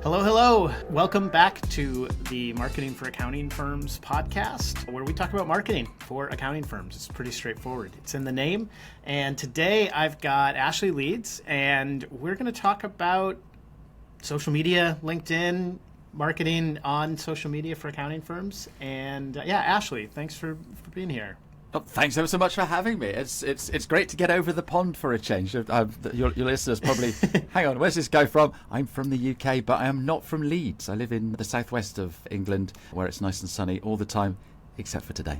Hello, hello. Welcome back to the Marketing for Accounting Firms podcast, where we talk about marketing for accounting firms. It's pretty straightforward. It's in the name. And today I've got Ashley Leeds, and we're going to talk about social media, LinkedIn, marketing on social media for accounting firms. And Ashley, thanks for being here. Oh, thanks ever so much for having me. It's great to get over the pond for a change. Your listeners probably, hang on, where's this guy from? I'm from the UK, but I am not from Leeds. I live in the southwest of England, where it's nice and sunny all the time, except for today.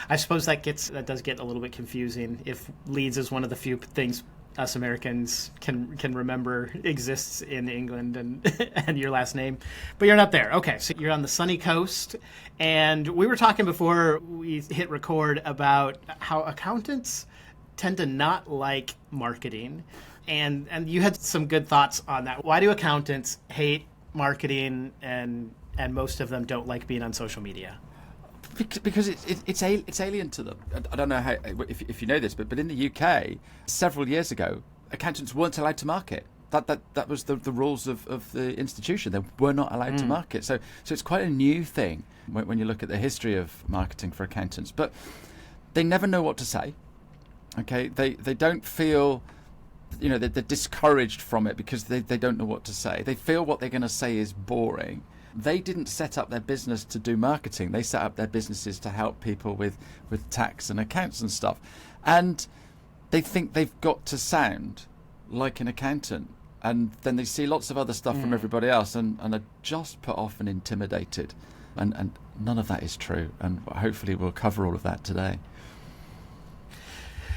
I suppose that does get a little bit confusing if Leeds is one of the few things us Americans can remember exists in England and your last name, but you're not there. Okay, so you're on the sunny coast, and we were talking before we hit record about how accountants tend to not like marketing, and you had some good thoughts on that. Why do accountants hate marketing and most of them don't like being on social media? Because it's alien to them. I don't know how if you know this, but in the UK, several years ago, accountants weren't allowed to market. That was the rules of the institution. They were not allowed to market. So it's quite a new thing when you look at the history of marketing for accountants. But they never know what to say. Okay, they don't feel, they're discouraged from it because they don't know what to say. They feel what they're going to say is boring. They didn't set up their business to do marketing. They set up their businesses to help people with tax and accounts and stuff. And they think they've got to sound like an accountant. And then they see lots of other stuff from everybody else and are just put off and intimidated. And none of that is true. And hopefully we'll cover all of that today.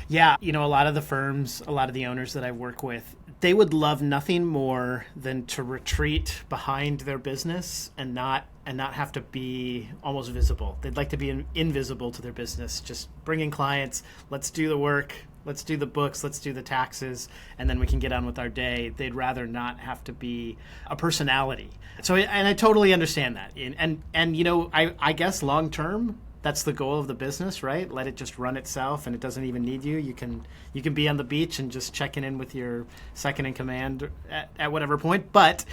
Yeah, a lot of the firms, a lot of the owners that I work with, they would love nothing more than to retreat behind their business and not have to be almost visible. They'd like to be invisible to their business, just bring in clients, let's do the work, let's do the books, let's do the taxes, and then we can get on with our day. They'd rather not have to be a personality. So, and I totally understand that. And I guess long term, that's the goal of the business, right? Let it just run itself, and it doesn't even need you. You can be on the beach and just checking in with your second in command at whatever point. But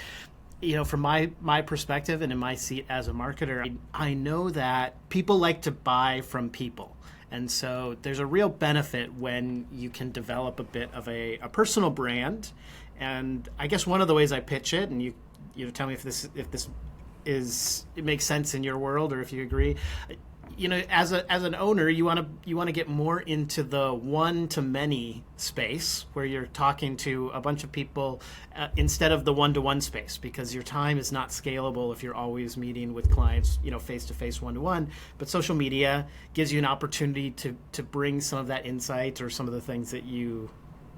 from my perspective and in my seat as a marketer, I know that people like to buy from people, and so there's a real benefit when you can develop a bit of a personal brand. And I guess one of the ways I pitch it, and you tell me if this it makes sense in your world or if you agree. As an owner, you want to get more into the one-to-many space where you're talking to a bunch of people instead of the one-to-one space, because your time is not scalable if you're always meeting with clients, face-to-face, one-to-one. But social media gives you an opportunity to bring some of that insight or some of the things that you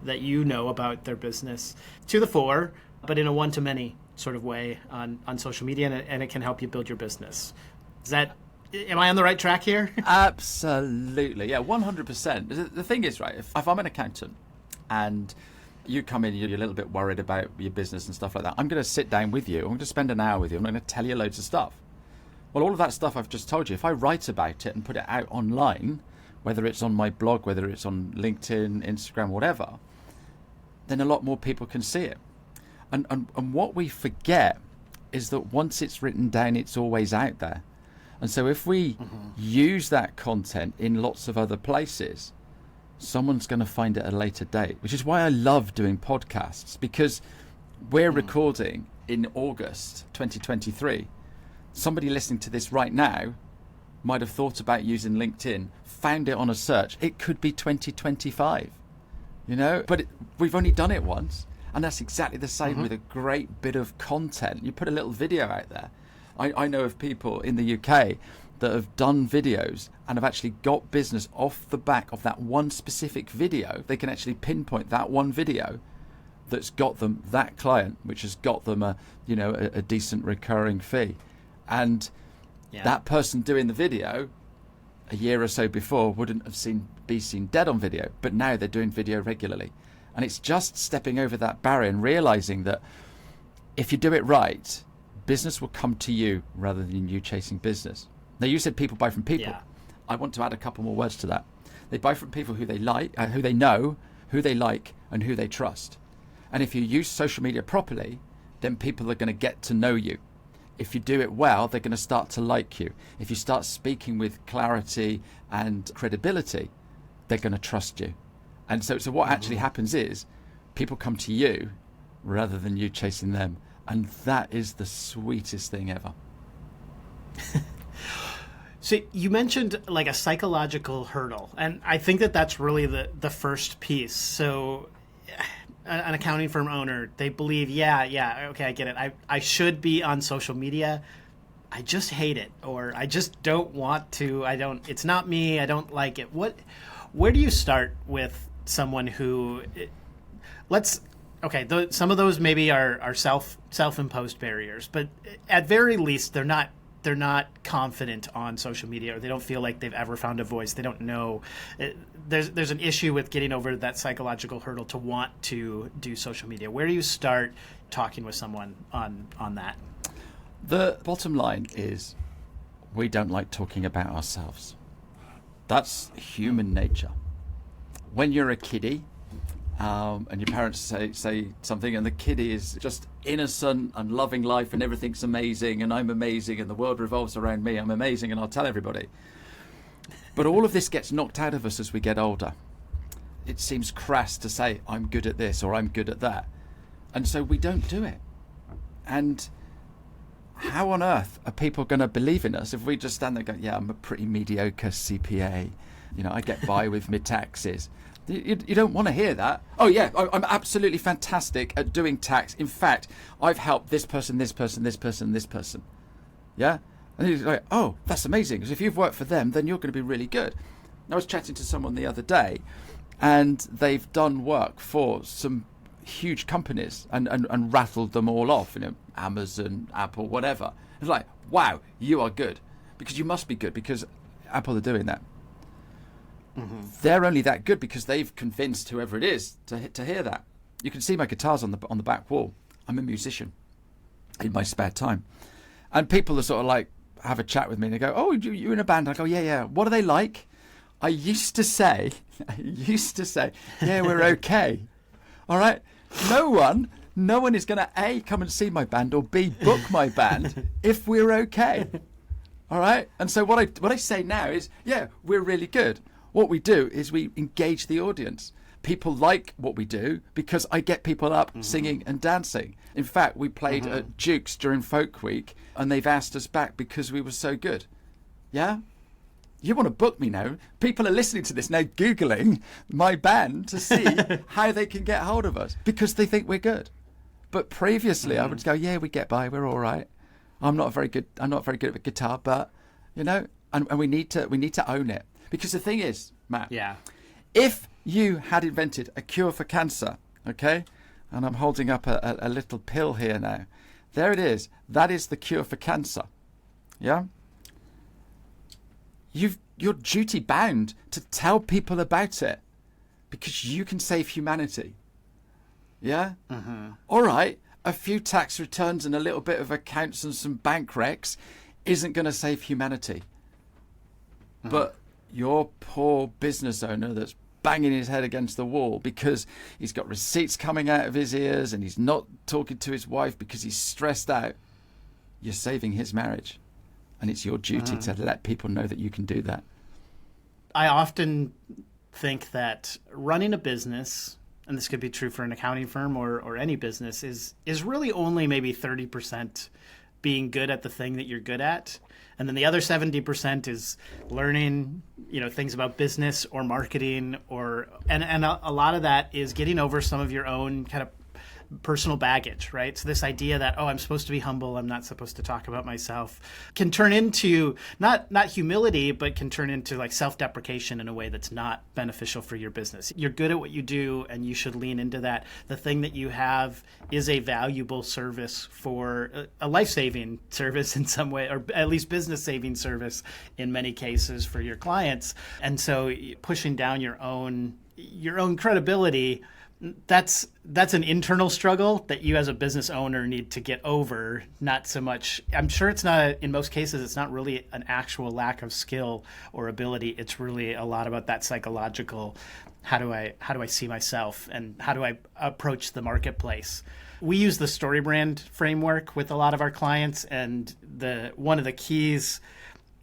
know about their business to the fore, but in a one-to-many sort of way on social media, and it can help you build your business. Am I on the right track here? Absolutely. Yeah, 100%. The thing is, right, if I'm an accountant and you come in, you're a little bit worried about your business and stuff like that, I'm going to sit down with you. I'm going to spend an hour with you. I'm going to tell you loads of stuff. Well, all of that stuff I've just told you, if I write about it and put it out online, whether it's on my blog, whether it's on LinkedIn, Instagram, whatever, then a lot more people can see it. And what we forget is that once it's written down, it's always out there. And so if we use that content in lots of other places, someone's going to find it at a later date, which is why I love doing podcasts, because we're recording in August 2023. Somebody listening to this right now might have thought about using LinkedIn, found it on a search. It could be 2025, but we've only done it once. And that's exactly the same with a great bit of content. You put a little video out there. I know of people in the UK that have done videos and have actually got business off the back of that one specific video. They can actually pinpoint that one video that's got them that client, which has got them a decent recurring fee. And that person doing the video a year or so before wouldn't have be seen dead on video, but now they're doing video regularly. And it's just stepping over that barrier and realizing that if you do it right, business will come to you rather than you chasing business. Now, you said people buy from people. Yeah. I want to add a couple more words to that. They buy from people who they like, who they know, who they like, and who they trust. And if you use social media properly, then people are going to get to know you. If you do it well, they're going to start to like you. If you start speaking with clarity and credibility, they're going to trust you. And so what actually happens is people come to you rather than you chasing them. And that is the sweetest thing ever. So you mentioned like a psychological hurdle, and I think that that's really the first piece. So an accounting firm owner, they believe, yeah, okay, I get it. I should be on social media. I just hate it, or I just don't want to. It's not me. I don't like it. Where do you start with someone who, some of those maybe are self-imposed barriers, but at very least they're not confident on social media, or they don't feel like they've ever found a voice. They don't know. There's an issue with getting over that psychological hurdle to want to do social media. Where do you start talking with someone on that? The bottom line is we don't like talking about ourselves. That's human nature. When you're a kiddie, and your parents say something, and the kiddie is just innocent and loving life, and everything's amazing, and I'm amazing, and the world revolves around me, I'm amazing, and I'll tell everybody. But all of this gets knocked out of us as we get older. It seems crass to say, I'm good at this, or I'm good at that. And so we don't do it. And how on earth are people going to believe in us if we just stand there and go, yeah, I'm a pretty mediocre CPA. I get by with my taxes. You don't want to hear that. Oh, yeah, I'm absolutely fantastic at doing tax. In fact, I've helped this person, this person, this person, this person. Yeah? And he's like, oh, that's amazing. Because if you've worked for them, then you're going to be really good. I was chatting to someone the other day, and they've done work for some huge companies and rattled them all off, Amazon, Apple, whatever. It's like, wow, you are good. Because you must be good, because Apple are doing that. Mm-hmm. They're only that good because they've convinced whoever it is to hear that. You can see my guitars on the back wall. I'm a musician in my spare time, and people are sort of like have a chat with me and they go, "Oh, you in a band?" I go, "Yeah. What are they like?" I used to say, "Yeah, we're okay." All right. No one is going to A, come and see my band, or B, book my band if we're okay. All right. And so what I say now is, yeah, we're really good. What we do is we engage the audience. People like what we do because I get people up singing and dancing. In fact, we played at Duke's during Folk Week, and they've asked us back because we were so good. Yeah? You want to book me now? People are listening to this now, Googling my band to see how they can get hold of us because they think we're good. But previously, I would go, yeah, we get by, we're all right. I'm not very good at the guitar, but and we need to own it. Because the thing is, Matt, if you had invented a cure for cancer, okay, and I'm holding up a little pill here now, there it is. That is the cure for cancer. Yeah? You're duty bound to tell people about it because you can save humanity. Yeah? Mm-hmm. All right, a few tax returns and a little bit of accounts and some bank recs isn't going to save humanity. Mm-hmm. But your poor business owner that's banging his head against the wall because he's got receipts coming out of his ears and he's not talking to his wife because he's stressed out, you're saving his marriage. And it's your duty to let people know that you can do that. I often think that running a business, and this could be true for an accounting firm or any business, is really only maybe 30% being good at the thing that you're good at. And then the other 70% is learning, things about business or marketing, and a lot of that is getting over some of your own kind of personal baggage, right? So this idea that, I'm supposed to be humble, I'm not supposed to talk about myself, can turn into not humility, but can turn into like self-deprecation in a way that's not beneficial for your business. You're good at what you do, and you should lean into that. The thing that you have is a valuable service, for a life-saving service in some way, or at least business-saving service in many cases for your clients. And so pushing down your own credibility, that's an internal struggle that you as a business owner need to get over. Not so much, I'm sure in most cases, it's not really an actual lack of skill or ability. It's really a lot about that psychological, how do I see myself, and how do I approach the marketplace? We use the story brand framework with a lot of our clients, and one of the keys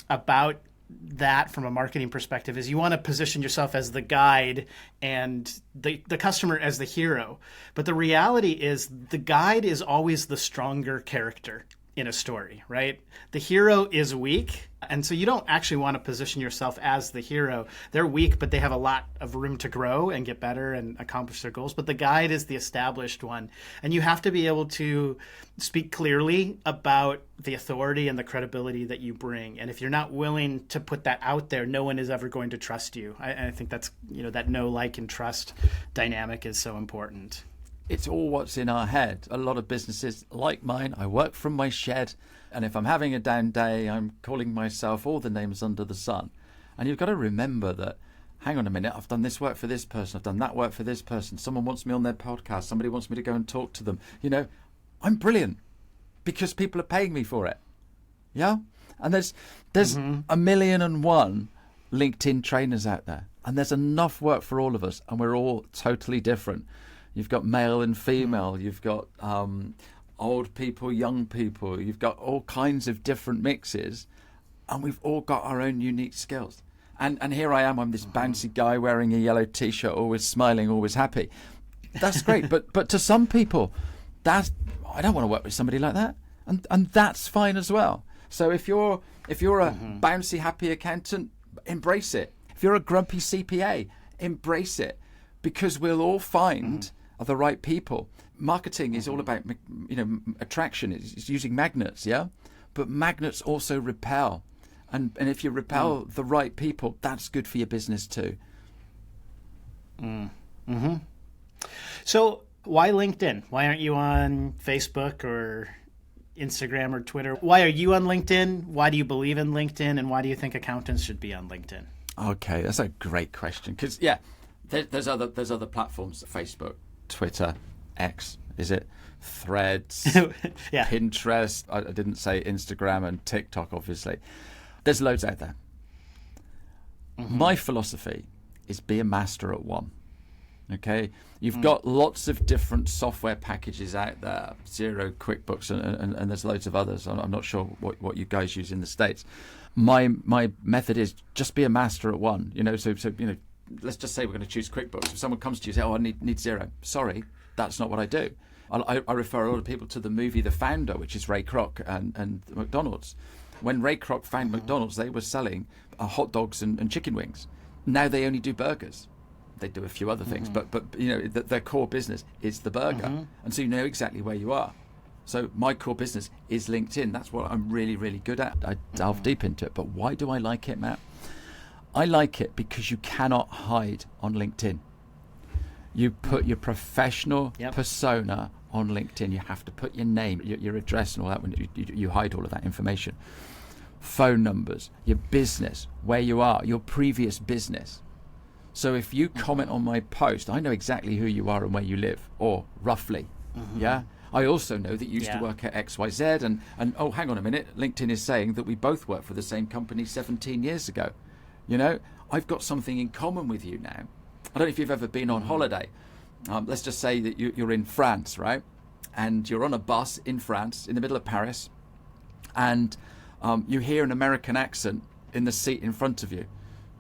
about that from a marketing perspective is you want to position yourself as the guide and the customer as the hero. But the reality is the guide is always the stronger character in a story, right? The hero is weak, and so you don't actually want to position yourself as the hero. They're weak, but they have a lot of room to grow and get better and accomplish their goals. But the guide is the established one, and you have to be able to speak clearly about the authority and the credibility that you bring. And if you're not willing to put that out there, no one is ever going to trust you. I think that's, that know, like, and trust dynamic is so important. It's all what's in our head. A lot of businesses like mine, I work from my shed, and if I'm having a down day, I'm calling myself all the names under the sun. And you've got to remember that, hang on a minute, I've done this work for this person, I've done that work for this person, someone wants me on their podcast, somebody wants me to go and talk to them. I'm brilliant because people are paying me for it. Yeah? And there's 1,000,001 LinkedIn trainers out there, and there's enough work for all of us, and we're all totally different. You've got male and female. You've got old people, young people. You've got all kinds of different mixes, and we've all got our own unique skills. And here I am. I'm this bouncy guy wearing a yellow T-shirt, always smiling, always happy. That's great, but to some people, I don't want to work with somebody like that, and that's fine as well. So if you're a bouncy, happy accountant, embrace it. If you're a grumpy CPA, embrace it, because we'll all find the right people. Marketing is all about, attraction. It's using magnets, yeah? But magnets also repel. And if you repel the right people, that's good for your business too. So why LinkedIn? Why aren't you on Facebook or Instagram or Twitter? Why are you on LinkedIn? Why do you believe in LinkedIn? And why do you think accountants should be on LinkedIn? Okay, that's a great question. Because, there's other platforms, Facebook, Twitter, X, is it? Threads, Yeah. Pinterest. I didn't say Instagram and TikTok, obviously. There's loads out there. My philosophy is be a master at one. Okay? You've got lots of different software packages out there, Xero, QuickBooks, and there's loads of others. I'm not sure what you guys use in the States. My method is just be a master at one. So let's just say we're going to choose QuickBooks. If someone comes to you and says, I need Xero. Sorry, that's not what I do. I refer a lot of people to the movie The Founder, which is Ray Kroc and McDonald's. When Ray Kroc found McDonald's, they were selling hot dogs and chicken wings. Now they only do burgers. They do a few other things, but their core business is the burger. And so you know exactly where you are. So my core business is LinkedIn. That's what I'm really, really good at. I delve deep into it. But why do I like it, Matt? I like it because you cannot hide on LinkedIn. You put your professional persona on LinkedIn. You have to put your name, your address and all that when you hide all of that information. Phone numbers, your business, where you are, your previous business. So if you comment on my post, I know exactly who you are and where you live, or roughly. Yeah. I also know that you used to work at XYZ and oh, hang on a minute, LinkedIn is saying that we both worked for the same company 17 years ago. I've got something in common with you now. I don't know if you've ever been on holiday. Let's just say that you're in France, right? And you're on a bus in France, in the middle of Paris, and you hear an American accent in the seat in front of you.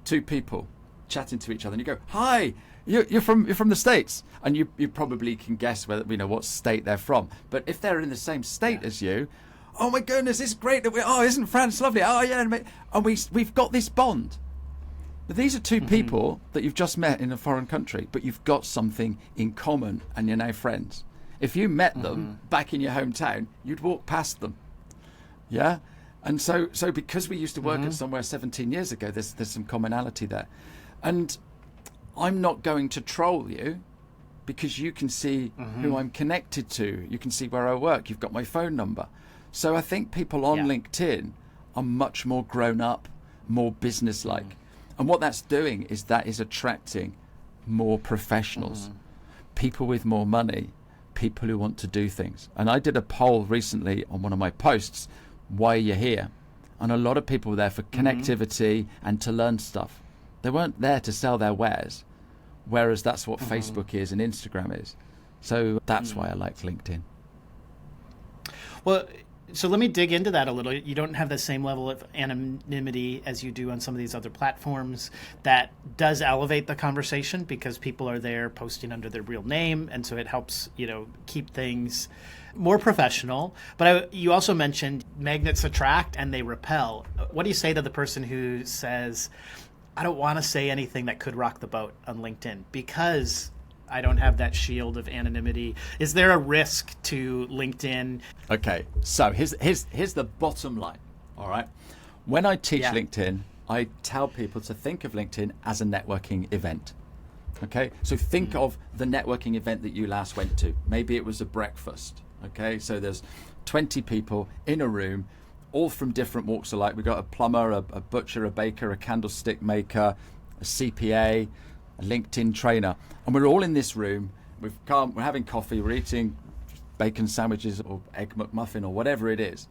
Two people chatting to each other, and you go, "Hi, you're from the States," and you probably can guess whether what state they're from. But if they're in the same state as you, oh my goodness, it's great that isn't France lovely? Oh yeah, and we've got this bond. But these are two people that you've just met in a foreign country, but you've got something in common, and you're now friends. If you met them back in your hometown, you'd walk past them. Yeah. And so because we used to work at somewhere 17 years ago, there's some commonality there. And I'm not going to troll you because you can see who I'm connected to. You can see where I work. You've got my phone number. So I think people on LinkedIn are much more grown up, more business-like. And what that's doing is that is attracting more professionals, people with more money, people who want to do things. And I did a poll recently on one of my posts, why are you here? And a lot of people were there for connectivity and to learn stuff. They weren't there to sell their wares, whereas that's what Facebook is and Instagram is. So that's why I like LinkedIn. Well, so let me dig into that a little. You don't have the same level of anonymity as you do on some of these other platforms. That does elevate the conversation because people are there posting under their real name, and so it helps, keep things more professional. But you also mentioned magnets attract and they repel. What do you say to the person who says, I don't want to say anything that could rock the boat on LinkedIn because I don't have that shield of anonymity? Is there a risk to LinkedIn? Okay, so here's the bottom line. All right, when I teach LinkedIn, I tell people to think of LinkedIn as a networking event. Okay, so think of the networking event that you last went to. Maybe it was a breakfast. Okay, so there's 20 people in a room, all from different walks of life. We've got a plumber, a butcher, a baker, a candlestick maker, a CPA, a LinkedIn trainer, and we're all in this room. We're having coffee, we're eating bacon sandwiches or egg McMuffin or whatever it is.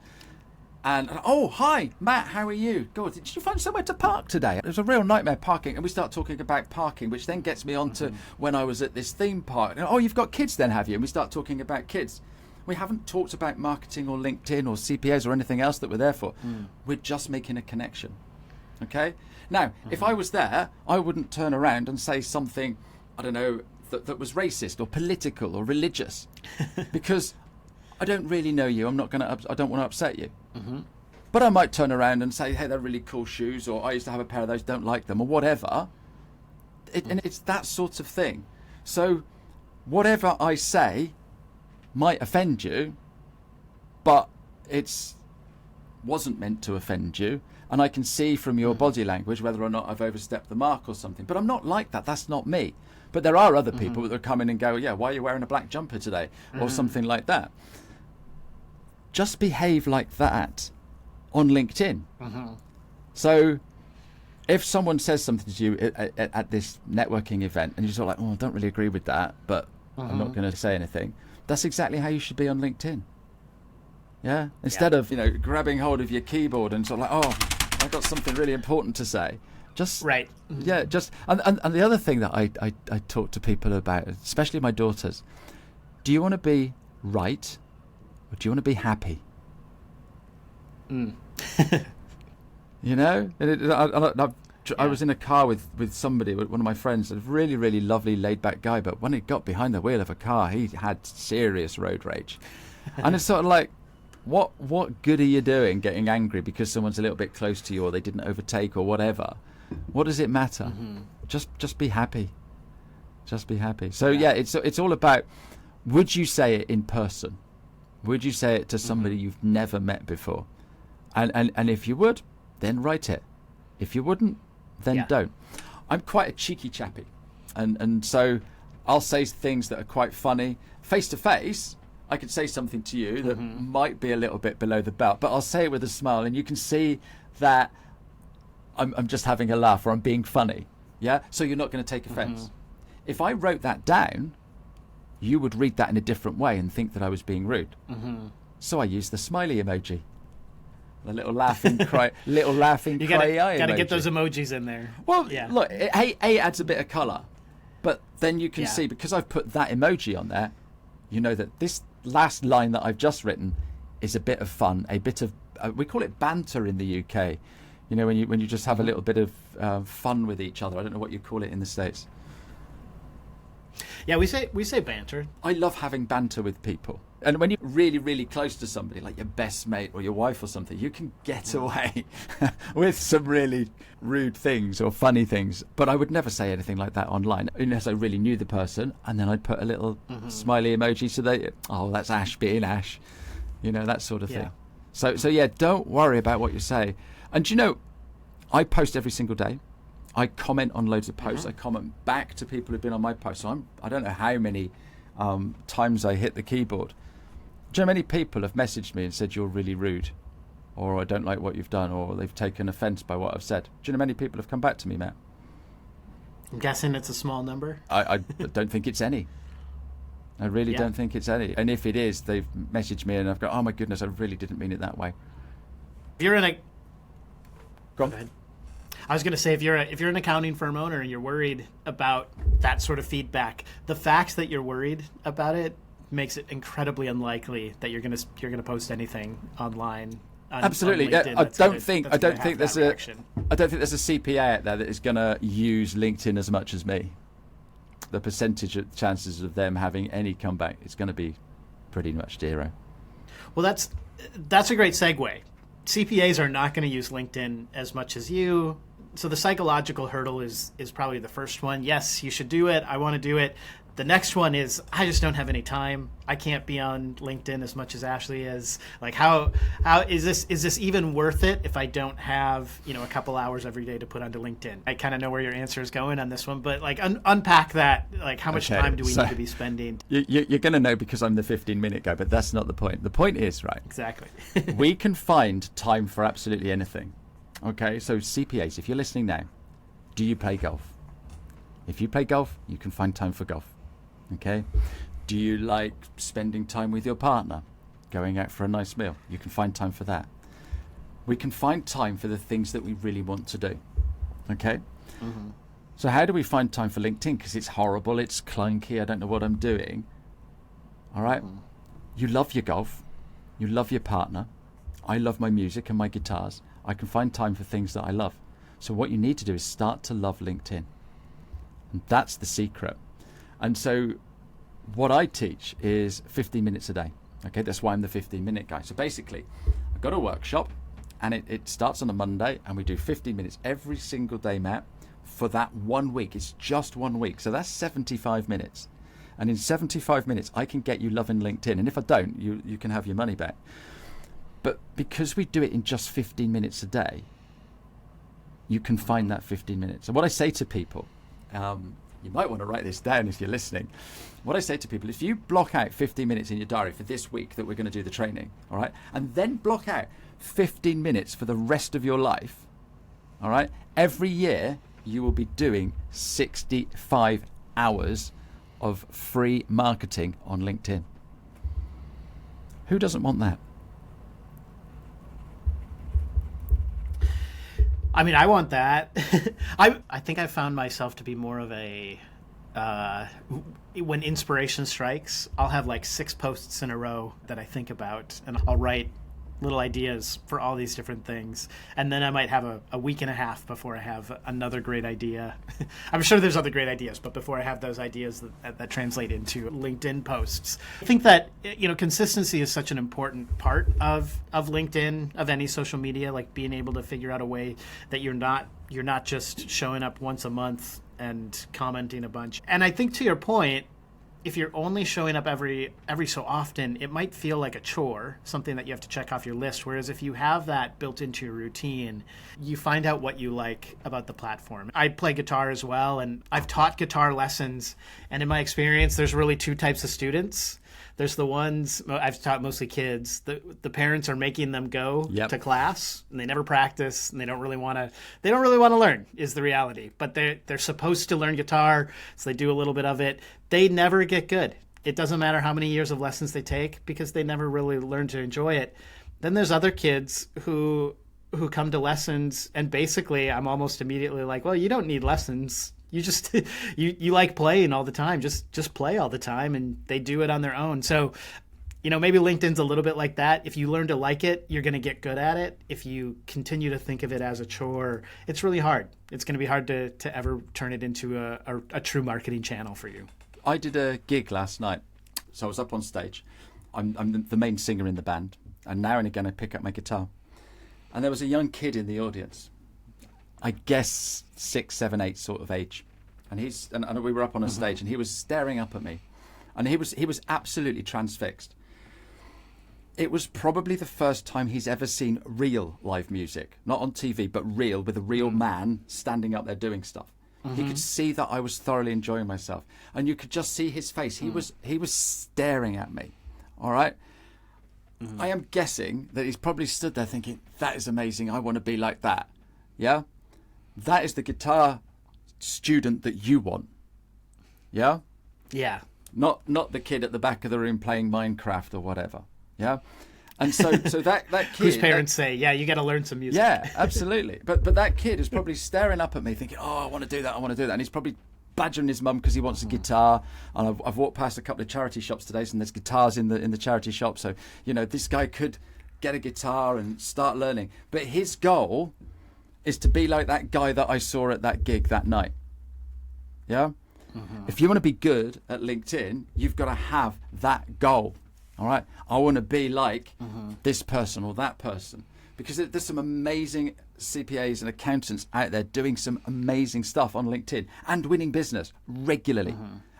And oh, hi, Matt, how are you? God, did you find somewhere to park today? It was a real nightmare parking. And we start talking about parking, which then gets me on to when I was at this theme park. And, oh, you've got kids then, have you? And we start talking about kids. We haven't talked about marketing or LinkedIn or CPAs or anything else that we're there for. We're just making a connection. Okay? Now, if I was there, I wouldn't turn around and say something, I don't know, that was racist or political or religious, because I don't really know you. I don't want to upset you. But I might turn around and say, hey, they're really cool shoes, or I used to have a pair of those, don't like them, or whatever. And it's that sort of thing. So whatever I say might offend you, but it wasn't meant to offend you. And I can see from your body language whether or not I've overstepped the mark or something. But I'm not like that. That's not me. But there are other people that come in and go, yeah, why are you wearing a black jumper today? Or something like that. Just behave like that on LinkedIn. So if someone says something to you at this networking event and you're sort of like, oh, I don't really agree with that, but I'm not going to say anything. That's exactly how you should be on LinkedIn. Yeah. Instead of, grabbing hold of your keyboard and sort of like, oh, I've got something really important to say. Just right. Yeah. Just and the other thing that I talk to people about, especially my daughters, do you want to be right or do you want to be happy? I was in a car with somebody, one of my friends, a really, really lovely laid-back guy, but when he got behind the wheel of a car, he had serious road rage. And it's sort of like, what good are you doing getting angry because someone's a little bit close to you or they didn't overtake or whatever? What does it matter? Just be happy. Just be happy. So it's all about, would you say it in person? Would you say it to somebody you've never met before? And if you would, then write it. If you wouldn't, then don't. I'm quite a cheeky chappy, and so I'll say things that are quite funny. Face to face, I could say something to you that might be a little bit below the belt, but I'll say it with a smile, and you can see that I'm just having a laugh or I'm being funny. Yeah, so you're not going to take offence. If I wrote that down, you would read that in a different way and think that I was being rude. So I use the smiley emoji. A little laughing cry, cry eye. You gotta emoji. get those emojis in there. Well, look, it adds a bit of colour, but then you can see, because I've put that emoji on there, you know that this last line that I've just written is a bit of fun, a bit of we call it banter in the UK. You know, when you just have a little bit of fun with each other. I don't know what you call it in the States. Yeah, we say banter. I love having banter with people. And when you're really, really close to somebody, like your best mate or your wife or something, you can get away with some really rude things or funny things. But I would never say anything like that online unless I really knew the person. And then I'd put a little smiley emoji so they, oh, that's Ash being Ash. You know, that sort of thing. So yeah, don't worry about what you say. And you know, I post every single day. I comment on loads of posts. I comment back to people who've been on my posts. So I don't know how many times I hit the keyboard. Do you know many people have messaged me and said you're really rude, or I don't like what you've done, or they've taken offence by what I've said? Do you know many people have come back to me, Matt? I'm guessing it's a small number. I don't think it's any. I really don't think it's any. And if it is, they've messaged me and I've gone, oh my goodness, I really didn't mean it that way. If you're in a... Go on. Go ahead. I was going to say, if you're an accounting firm owner and you're worried about that sort of feedback. The fact that you're worried about it makes it incredibly unlikely that you're gonna post anything online. Absolutely. LinkedIn I don't think there's a CPA out there that is going to use LinkedIn as much as me. The percentage of chances of them having any comeback is going to be pretty much zero. Well, that's a great segue. CPAs are not going to use LinkedIn as much as you. So the psychological hurdle is probably the first one. Yes, you should do it. I want to do it. The next one is I just don't have any time. I can't be on LinkedIn as much as Ashley is. Like how is this even worth it if I don't have, a couple hours every day to put onto LinkedIn? I kind of know where your answer is going on this one, but like unpack that. Like how much time do we need to be spending? You're going to know because I'm the 15-minute guy, but that's not the point. The point is, right? Exactly. We can find time for absolutely anything. Okay, so CPAs, if you're listening now, do you play golf? If you play golf, you can find time for golf. Okay, do you like spending time with your partner, going out for a nice meal? You can find time for that. We can find time for the things that we really want to do. Okay, So how do we find time for LinkedIn? Because it's horrible, it's clunky, I don't know what I'm doing. All right, you love your golf, you love your partner, I love my music and my guitars. I can find time for things that I love. So what you need to do is start to love LinkedIn, and that's the secret. And so what I teach is 15 minutes a day. Okay, that's why I'm the 15-minute guy. So basically, I've got a workshop, and it starts on a Monday, and we do 15 minutes every single day, Matt, for that 1 week. It's just 1 week. So that's 75 minutes. And in 75 minutes, I can get you loving LinkedIn. And if I don't, you can have your money back. But because we do it in just 15 minutes a day, you can find that 15 minutes. And what I say to people, you might want to write this down if you're listening. What I say to people, if you block out 15 minutes in your diary for this week that we're going to do the training, all right, and then block out 15 minutes for the rest of your life, all right, every year you will be doing 65 hours of free marketing on LinkedIn. Who doesn't want that? I mean, I want that. I think I found myself to be more of a when inspiration strikes, I'll have like 6 posts in a row that I think about, and I'll write little ideas for all these different things. And then I might have a week and a half before I have another great idea. I'm sure there's other great ideas, but before I have those ideas that translate into LinkedIn posts. I think that, consistency is such an important part of LinkedIn, of any social media, like being able to figure out a way that you're not just showing up once a month and commenting a bunch. And I think to your point, if you're only showing up every so often, it might feel like a chore, something that you have to check off your list. Whereas if you have that built into your routine, you find out what you like about the platform. I play guitar as well, and I've taught guitar lessons. And in my experience, there's really 2 types of students. There's the ones, I've taught mostly kids, the parents are making them go to class, and they never practice, and they don't really want to learn, is the reality. But they're supposed to learn guitar, so they do a little bit of it. They never get good. It doesn't matter how many years of lessons they take, because they never really learn to enjoy it. Then there's other kids who come to lessons, and basically I'm almost immediately like, well, you don't need lessons. You just you like playing all the time. Just play all the time, and they do it on their own. So, maybe LinkedIn's a little bit like that. If you learn to like it, you're going to get good at it. If you continue to think of it as a chore, it's really hard. It's going to be hard to ever turn it into a true marketing channel for you. I did a gig last night, so I was up on stage. I'm the main singer in the band, and now and again I pick up my guitar. And there was a young kid in the audience, I guess 6, 7, 8 sort of age, and we were up on a stage, and he was staring up at me, and he was absolutely transfixed. It was probably the first time he's ever seen real live music, not on TV, but real, with a real man standing up there doing stuff. He could see that I was thoroughly enjoying myself, and you could just see his face. He was staring at me. All right. I am guessing that he's probably stood there thinking, that is amazing, I want to be like that. Yeah. That is the guitar student that you want. Yeah? Yeah. Not the kid at the back of the room playing Minecraft or whatever. Yeah? And so that kid... Whose parents say, yeah, you got to learn some music. Yeah, absolutely. But that kid is probably staring up at me thinking, oh, I want to do that, I want to do that. And he's probably badgering his mum because he wants a guitar. And I've walked past a couple of charity shops today, and there's guitars in the charity shop. So, this guy could get a guitar and start learning. But his goal is to be like that guy that I saw at that gig that night. Yeah? If you want to be good at LinkedIn, you've got to have that goal. All right? I want to be like this person or that person. Because there's some amazing CPAs and accountants out there doing some amazing stuff on LinkedIn and winning business regularly.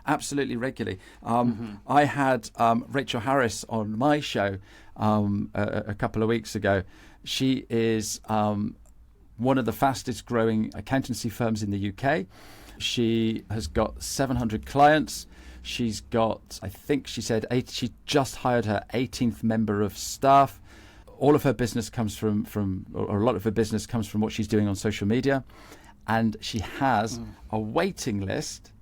Absolutely regularly. I had Rachel Harris on my show a couple of weeks ago. She is one of the fastest growing accountancy firms in the UK. She has got 700 clients. She's got, I think she said, she just hired her 18th member of staff. All of her business comes from or a lot of her business comes from what she's doing on social media. And she has a waiting list,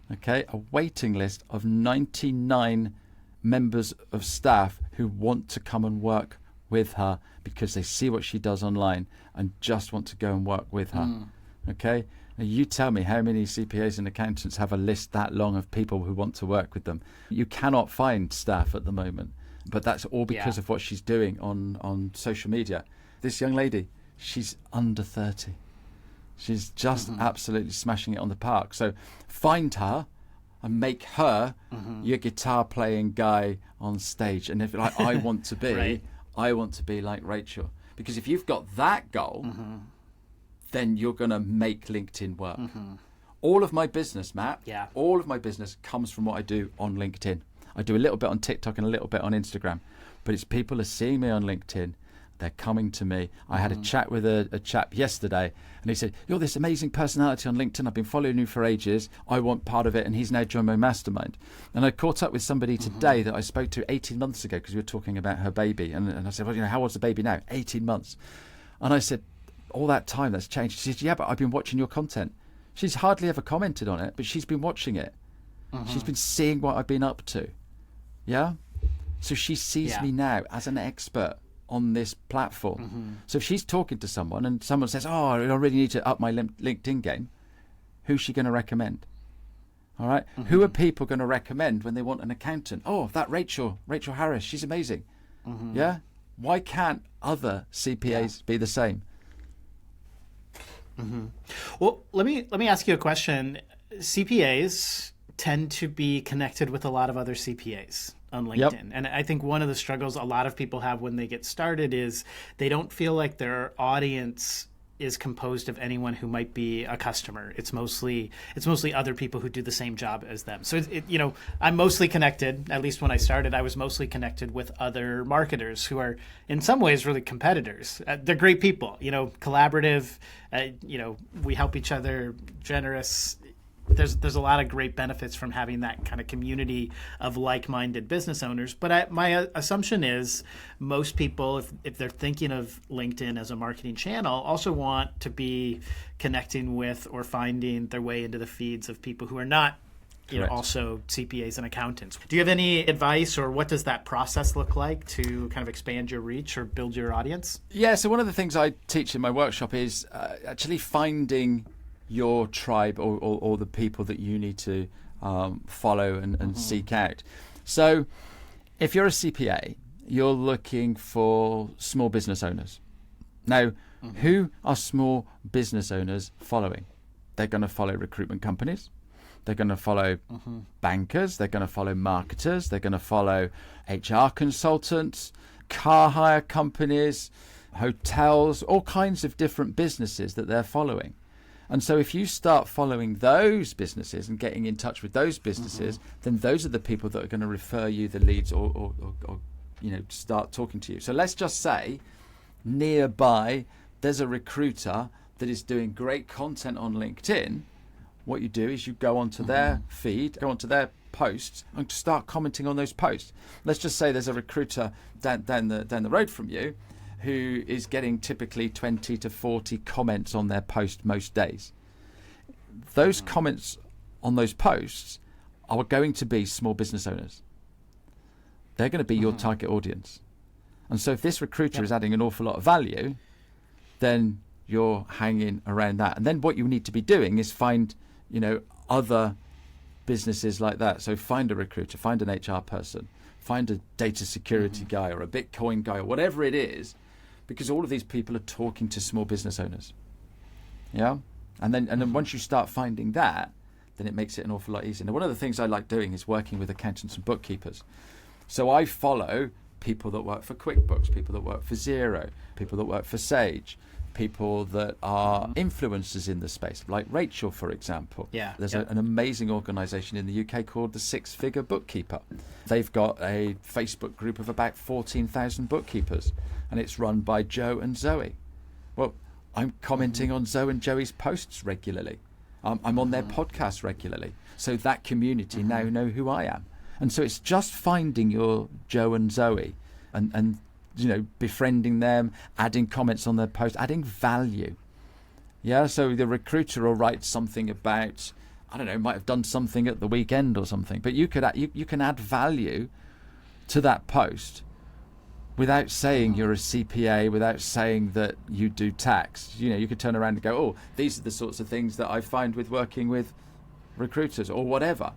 a waiting list of 99 members of staff who want to come and work with her because they see what she does online and just want to go and work with her. Okay? Now you tell me how many CPAs and accountants have a list that long of people who want to work with them. You cannot find staff at the moment, but that's all because of what she's doing on social media. This young lady, she's under 30. She's just absolutely smashing it on the park. So find her and make her your guitar playing guy on stage. And if like I want to be, Right. I want to be like Rachel. Because if you've got that goal, then you're going to make LinkedIn work. All of my business, Matt, all of my business comes from what I do on LinkedIn. I do a little bit on TikTok and a little bit on Instagram, but it's people are seeing me on LinkedIn. They're coming to me. I had a chat with a chap yesterday, and he said, "You're this amazing personality on LinkedIn. I've been following you for ages. I want part of it." And he's now joined my mastermind. And I caught up with somebody today that I spoke to 18 months ago because we were talking about her baby. And I said, "Well, how old's the baby now?" 18 months. And I said, "All that time that's changed." She said, "Yeah, but I've been watching your content." She's hardly ever commented on it, but she's been watching it. She's been seeing what I've been up to. Yeah? So she sees me now as an expert on this platform. So if she's talking to someone and someone says, "Oh, I really need to up my LinkedIn game," who's she going to recommend? All right? Who are people going to recommend when they want an accountant? "Oh, that Rachel Harris, she's amazing." Yeah? Why can't other CPAs be the same? Well, let me ask you a question. CPAs tend to be connected with a lot of other CPAs on LinkedIn. And I think one of the struggles a lot of people have when they get started is they don't feel like their audience is composed of anyone who might be a customer. It's mostly other people who do the same job as them. So I'm mostly connected. At least when I started, I was mostly connected with other marketers who are in some ways really competitors. They're great people. Collaborative. We help each other. Generous. There's a lot of great benefits from having that kind of community of like-minded business owners. But my assumption is most people, if they're thinking of LinkedIn as a marketing channel, also want to be connecting with or finding their way into the feeds of people who are not also CPAs and accountants. Do you have any advice, or what does that process look like to kind of expand your reach or build your audience? Yeah, so one of the things I teach in my workshop is actually finding your tribe or the people that you need to follow and seek out. So if you're a CPA, you're looking for small business owners. Now, who are small business owners following? They're going to follow recruitment companies. They're going to follow bankers. They're going to follow marketers. They're going to follow HR consultants, car hire companies, hotels, all kinds of different businesses that they're following. And so if you start following those businesses and getting in touch with those businesses, then those are the people that are going to refer you the leads or start talking to you. So let's just say nearby there's a recruiter that is doing great content on LinkedIn. What you do is you go onto their feed, go onto their posts and start commenting on those posts. Let's just say there's a recruiter down the road from you who is getting typically 20 to 40 comments on their post most days. Those comments on those posts are going to be small business owners. They're going to be your target audience. And so if this recruiter is adding an awful lot of value, then you're hanging around that. And then what you need to be doing is find, other businesses like that. So find a recruiter, find an HR person, find a data security guy or a Bitcoin guy or whatever it is, because all of these people are talking to small business owners. Yeah? And then once you start finding that, then it makes it an awful lot easier. Now, one of the things I like doing is working with accountants and bookkeepers. So I follow people that work for QuickBooks, people that work for Xero, people that work for Sage, people that are influencers in the space, like Rachel, for example. Yeah. There's an amazing organisation in the UK called the Six Figure Bookkeeper. They've got a Facebook group of about 14,000 bookkeepers, and it's run by Joe and Zoe. Well, I'm commenting on Zoe and Joey's posts regularly. I'm on their podcast regularly. So that community now know who I am. And so it's just finding your Joe and Zoe and befriending them, adding comments on their post, adding value. Yeah, so the recruiter will write something about, I don't know, might have done something at the weekend or something, but you can add value to that post without saying you're a CPA, without saying that you do tax. You could turn around and go, oh, these are the sorts of things that I find with working with recruiters or whatever.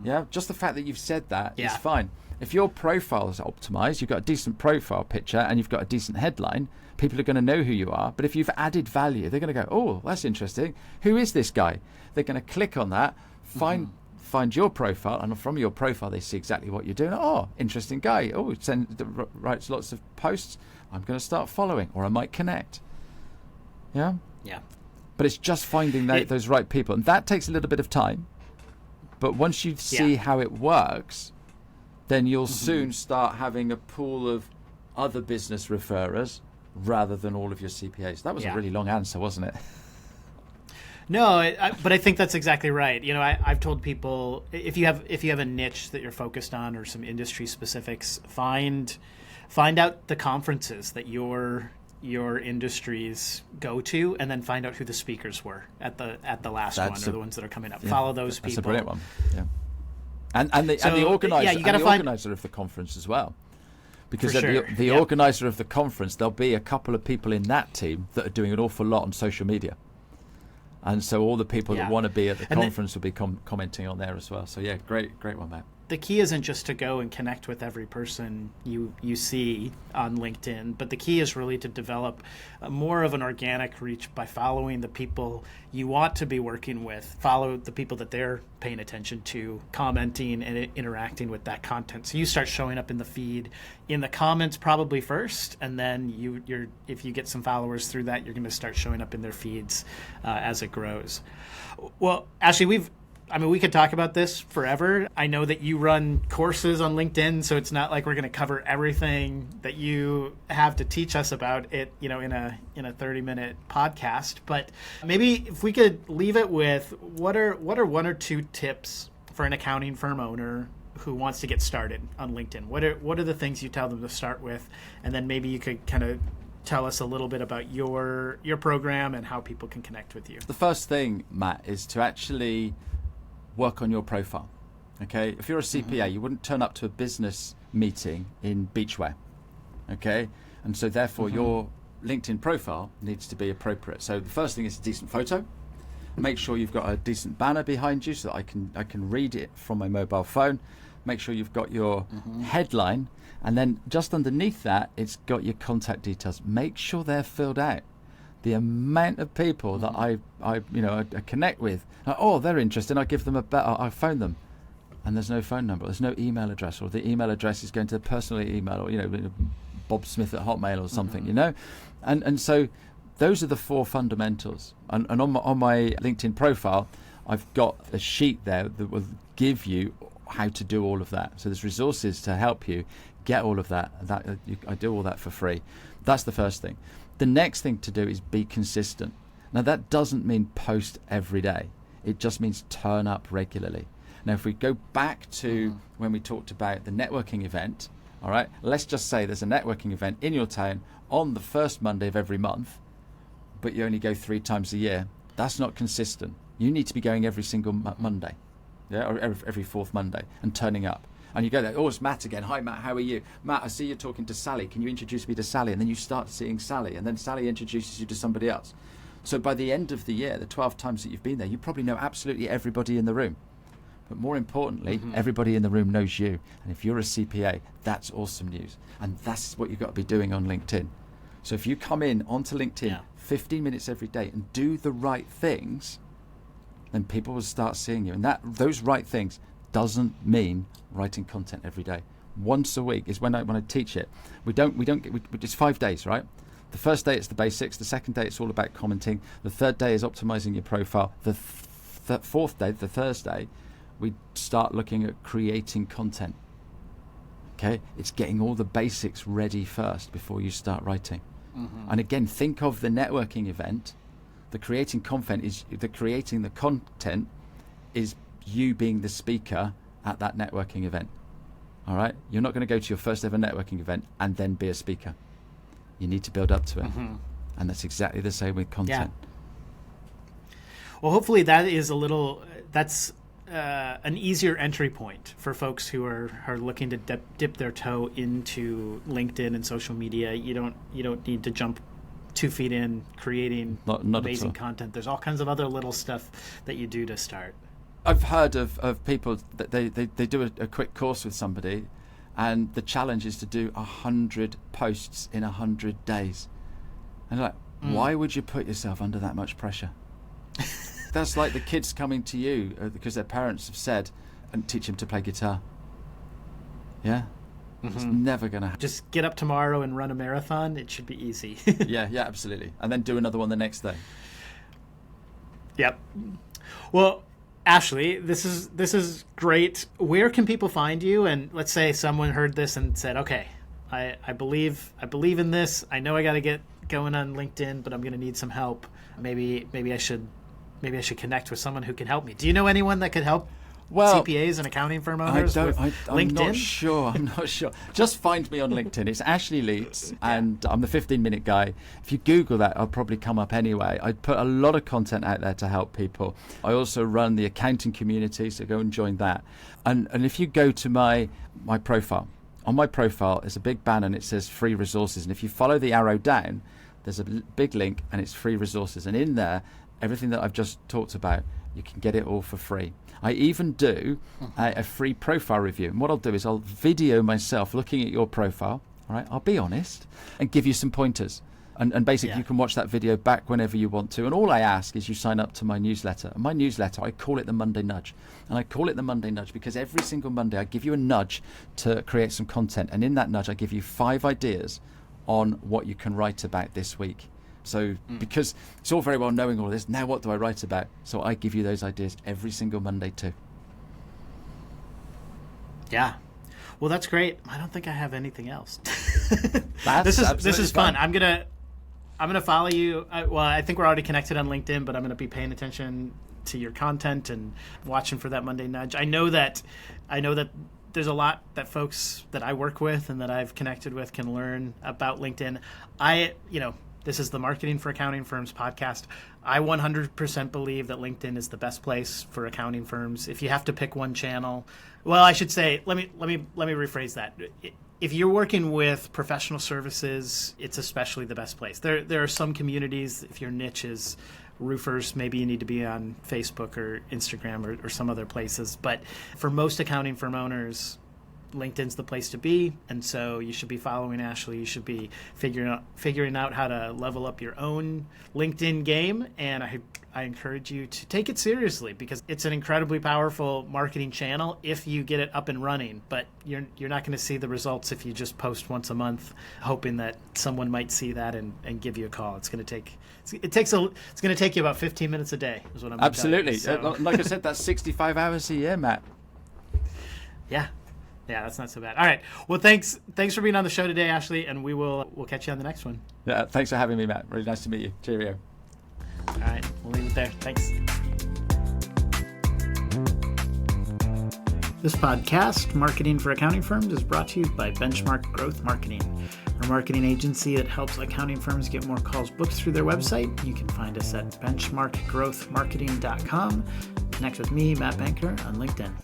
Yeah, just the fact that you've said that is fine. If your profile is optimized, you've got a decent profile picture and you've got a decent headline, people are going to know who you are. But if you've added value, they're going to go, oh, that's interesting. Who is this guy? They're going to click on that, find your profile, and from your profile they see exactly what you're doing. Oh, interesting guy. Oh, writes lots of posts. I'm going to start following, or I might connect. Yeah? Yeah. But it's just finding those right people. And that takes a little bit of time. But once you see how it works, then you'll soon start having a pool of other business referrers rather than all of your CPAs. That was a really long answer, wasn't it? No, but I think that's exactly right. I've told people, if you have a niche that you're focused on or some industry specifics, find out the conferences that your industries go to, and then find out who the speakers were at the last one, or the ones that are coming up. Follow those people. That's a brilliant one. Yeah. And the organizer of the conference as well, because the organizer of the conference, there'll be a couple of people in that team that are doing an awful lot on social media, and so all the people that want to be at the conference will be commenting on there as well. So great one, Matt. The key isn't just to go and connect with every person you see on LinkedIn, but the key is really to develop more of an organic reach by following the people you want to be working with, follow the people that they're paying attention to, commenting and interacting with that content. So you start showing up in the feed, in the comments probably first, and then if you get some followers through that, you're going to start showing up in their feeds as it grows. Well, Ashley, we could talk about this forever. I know that you run courses on LinkedIn, so it's not like we're going to cover everything that you have to teach us about it, in a 30-minute podcast. But maybe if we could leave it with what are one or two tips for an accounting firm owner who wants to get started on LinkedIn? What are the things you tell them to start with? And then maybe you could kind of tell us a little bit about your program and how people can connect with you. The first thing, Matt, is to actually work on your profile. Okay, if you're a CPA, you wouldn't turn up to a business meeting in beachwear. Okay, and so therefore your LinkedIn profile needs to be appropriate. So the first thing is a decent photo. Make sure you've got a decent banner behind you so that I can read it from my mobile phone. Make sure you've got your headline, and then just underneath that, it's got your contact details. Make sure they're filled out. The amount of people that I connect with, they're interested, I give them I phone them, and there's no phone number, there's no email address, or the email address is going to the personal email, or Bob Smith at Hotmail or something, and so those are the four fundamentals. And on my LinkedIn profile, I've got a sheet there that will give you how to do all of that. So there's resources to help you get all of that. I do all that for free. That's the first thing. The next thing to do is be consistent. Now, that doesn't mean post every day. It just means turn up regularly. Now, if we go back to when we talked about the networking event, all right, let's just say there's a networking event in your town on the first Monday of every month, but you only go 3 times a year. That's not consistent. You need to be going every single Monday, or every fourth Monday, and turning up. And you go there, it's Matt again. Hi, Matt, how are you? Matt, I see you're talking to Sally. Can you introduce me to Sally? And then you start seeing Sally, and then Sally introduces you to somebody else. So by the end of the year, the 12 times that you've been there, you probably know absolutely everybody in the room. But more importantly, everybody in the room knows you. And if you're a CPA, that's awesome news. And that's what you've got to be doing on LinkedIn. So if you come in onto LinkedIn 15 minutes every day and do the right things, then people will start seeing you. And those right things doesn't mean writing content every day. Once a week is when I teach it. It's 5 days, right? The first day it's the basics. The second day it's all about commenting. The third day is optimizing your profile. The fourth day, the Thursday, we start looking at creating content. Okay, it's getting all the basics ready first before you start writing. And again, think of the networking event. The creating content is you being the speaker at that networking event. All right, you're not going to go to your first ever networking event and then be a speaker. You need to build up to it, and that's exactly the same with content. Well, hopefully that's an easier entry point for folks who are looking to dip their toe into LinkedIn and social media. You don't need to jump 2 feet in creating not amazing content. There's all kinds of other little stuff that you do to start. I've heard of people that they do a quick course with somebody, and the challenge is to do 100 posts in 100 days. And like, why would you put yourself under that much pressure? That's like the kids coming to you because their parents have said, and teach them to play guitar. Yeah? It's never going to happen. Just get up tomorrow and run a marathon. It should be easy. Yeah, absolutely. And then do another one the next day. Yep. Well, Ashley, this is great. Where can people find you? And let's say someone heard this and said, okay, I believe in this. I know I got to get going on LinkedIn, but I'm going to need some help. Maybe I should connect with someone who can help me. Do you know anyone that could help CPAs and accounting firm owners with LinkedIn? I'm not sure. Just find me on LinkedIn. It's Ashley Leeds, and I'm the 15-minute guy. If you Google that, I'll probably come up anyway. I put a lot of content out there to help people. I also run the accounting community, so go and join that. And if you go to my profile, on my profile is a big banner and it says free resources. And if you follow the arrow down, there's a big link and it's free resources. And in there, everything that I've just talked about, you can get it all for free. I even do a free profile review. And what I'll do is I'll video myself looking at your profile, all right? I'll be honest, and give you some pointers. And basically you can watch that video back whenever you want to. And all I ask is you sign up to my newsletter. And my newsletter, I call it the Monday Nudge. And I call it the Monday Nudge because every single Monday I give you a nudge to create some content. And in that nudge, I give you 5 ideas on what you can write about this week. So because it's all very well knowing all this, now what do I write about? So I give you those ideas every single Monday too. Yeah. Well, that's great. I don't think I have anything else. This is fun. I'm gonna follow you. I think we're already connected on LinkedIn, but I'm gonna be paying attention to your content and watching for that Monday Nudge. I know that there's a lot that folks that I work with and that I've connected with can learn about LinkedIn. This is the Marketing for Accounting Firms podcast. I 100% believe that LinkedIn is the best place for accounting firms. If you have to pick one channel, well, I should say, let me rephrase that. If you're working with professional services, it's especially the best place. There are some communities, if your niche is roofers, maybe you need to be on Facebook or Instagram or some other places. But for most accounting firm owners, LinkedIn's the place to be, and so you should be following Ashley. You should be figuring out how to level up your own LinkedIn game, and I encourage you to take it seriously because it's an incredibly powerful marketing channel if you get it up and running. But you're not going to see the results if you just post once a month, hoping that someone might see that and give you a call. It's going to take you about 15 minutes a day. Is what I'm absolutely. So. Like I said, that's 65 hours a year, Matt. Yeah, that's not so bad. All right. Well, thanks for being on the show today, Ashley, and we'll catch you on the next one. Yeah, thanks for having me, Matt. Really nice to meet you. Cheerio. All right, we'll leave it there. Thanks. This podcast, Marketing for Accounting Firms, is brought to you by Benchmark Growth Marketing, a marketing agency that helps accounting firms get more calls booked through their website. You can find us at benchmarkgrowthmarketing.com. Connect with me, Matt Banker, on LinkedIn.